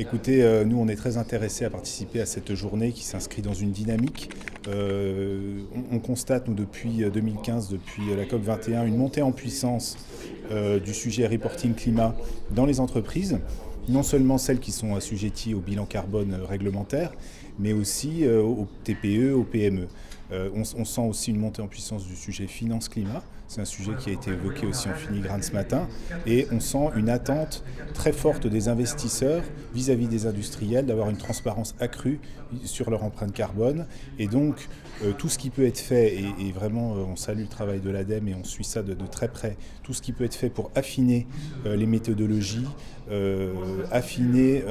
Écoutez, nous on est très intéressés à participer à cette journée qui s'inscrit dans une dynamique. On constate, nous, depuis 2015, depuis la COP21, une montée en puissance du sujet reporting climat dans les entreprises, non seulement celles qui sont assujetties au bilan carbone réglementaire, mais aussi aux TPE, aux PME. On sent aussi une montée en puissance du sujet finance-climat. C'est un sujet qui a été évoqué aussi en filigrane ce matin. Et on sent une attente très forte des investisseurs vis-à-vis des industriels d'avoir une transparence accrue sur leur empreinte carbone. Et donc, tout ce qui peut être fait, et vraiment on salue le travail de l'ADEME et on suit ça de très près, tout ce qui peut être fait pour affiner les méthodologies, affiner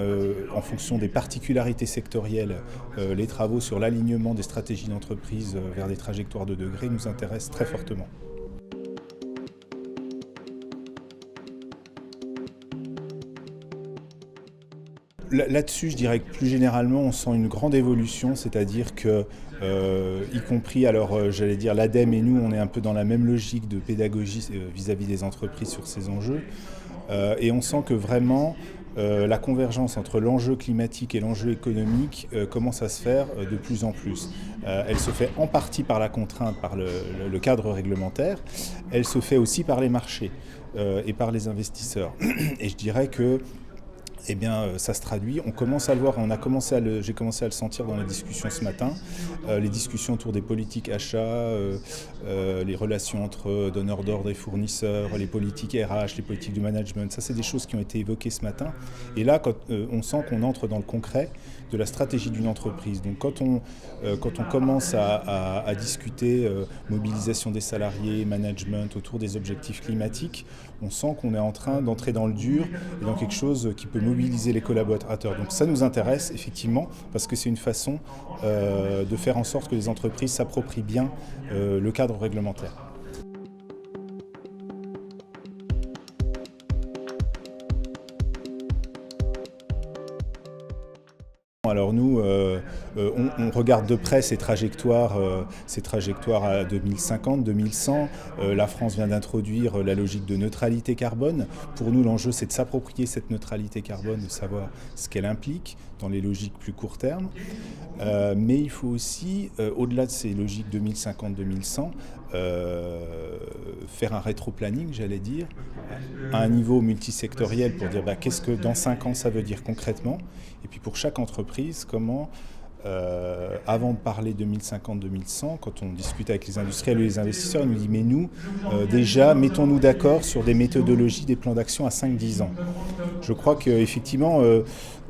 en fonction des particularités sectorielles les travaux sur l'alignement des stratégies d'entreprise vers des trajectoires de degrés nous intéresse très fortement. Là-dessus, je dirais que plus généralement, on sent une grande évolution, c'est-à-dire que, y compris, alors j'allais dire l'ADEME et nous, on est un peu dans la même logique de pédagogie vis-à-vis des entreprises sur ces enjeux, et on sent que vraiment la convergence entre l'enjeu climatique et l'enjeu économique commence à se faire de plus en plus. Elle se fait en partie par la contrainte, par le cadre réglementaire, elle se fait aussi par les marchés et par les investisseurs. Et je dirais que eh bien, ça se traduit. On commence à le voir, j'ai commencé à le sentir dans les discussions ce matin, les discussions autour des politiques achats, les relations entre donneurs d'ordre et fournisseurs, les politiques RH, les politiques du management. Ça, c'est des choses qui ont été évoquées ce matin. Et là, on sent qu'on entre dans le concret de la stratégie d'une entreprise. Donc, quand on commence à discuter mobilisation des salariés, management autour des objectifs climatiques, on sent qu'on est en train d'entrer dans le dur et dans quelque chose qui peut mobiliser les collaborateurs. Donc ça nous intéresse effectivement parce que c'est une façon de faire en sorte que les entreprises s'approprient bien le cadre réglementaire. Alors nous, on regarde de près ces trajectoires à 2050, 2100. La France vient d'introduire la logique de neutralité carbone. Pour nous, l'enjeu, c'est de s'approprier cette neutralité carbone, de savoir ce qu'elle implique dans les logiques plus court terme. Mais il faut aussi, au-delà de ces logiques 2050-2100, faire un rétro-planning, j'allais dire, à un niveau multisectoriel pour dire qu'est-ce que dans 5 ans ça veut dire concrètement. Et puis pour chaque entreprise, comment, avant de parler 2050-2100, quand on discute avec les industriels ou les investisseurs, ils nous disent mais nous, déjà, mettons-nous d'accord sur des méthodologies, des plans d'action à 5-10 ans. Je crois qu'effectivement,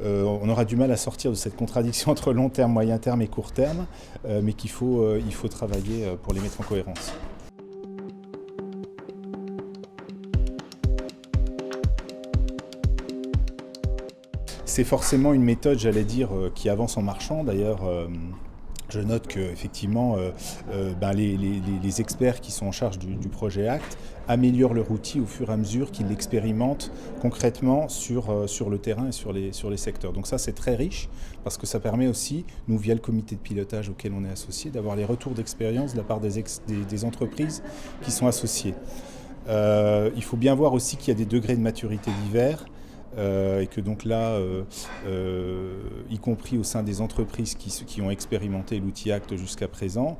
on aura du mal à sortir de cette contradiction entre long terme, moyen terme et court terme, mais il faut travailler pour les mettre en cohérence. C'est forcément une méthode, j'allais dire, qui avance en marchant. D'ailleurs, je note qu'effectivement, les experts qui sont en charge du projet ACT améliorent leur outil au fur et à mesure qu'ils l'expérimentent concrètement sur le terrain et sur les secteurs. Donc ça, c'est très riche parce que ça permet aussi, nous, via le comité de pilotage auquel on est associé, d'avoir les retours d'expérience de la part des entreprises qui sont associées. Il faut bien voir aussi qu'il y a des degrés de maturité divers. Et que donc là, y compris au sein des entreprises qui ont expérimenté l'outil ACT jusqu'à présent,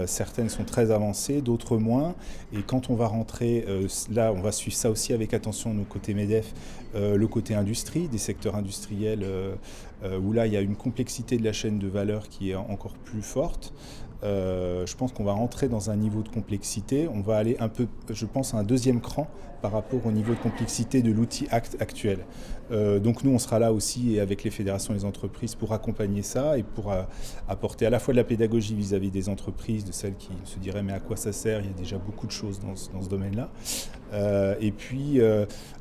certaines sont très avancées, d'autres moins. Et quand on va rentrer, là on va suivre ça aussi avec attention, nos côtés MEDEF, le côté industrie, des secteurs industriels, où là il y a une complexité de la chaîne de valeur qui est encore plus forte. Je pense qu'on va rentrer dans un niveau de complexité, on va aller un peu, je pense, à un deuxième cran par rapport au niveau de complexité de l'outil ACT actuel. Donc nous, on sera là aussi et avec les fédérations et les entreprises pour accompagner ça et pour apporter à la fois de la pédagogie vis-à-vis des entreprises, de celles qui se diraient mais à quoi ça sert, il y a déjà beaucoup de choses dans ce domaine-là. Et puis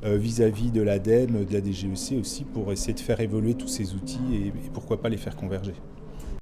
vis-à-vis de l'ADEME, de la DGEC aussi, pour essayer de faire évoluer tous ces outils et pourquoi pas les faire converger.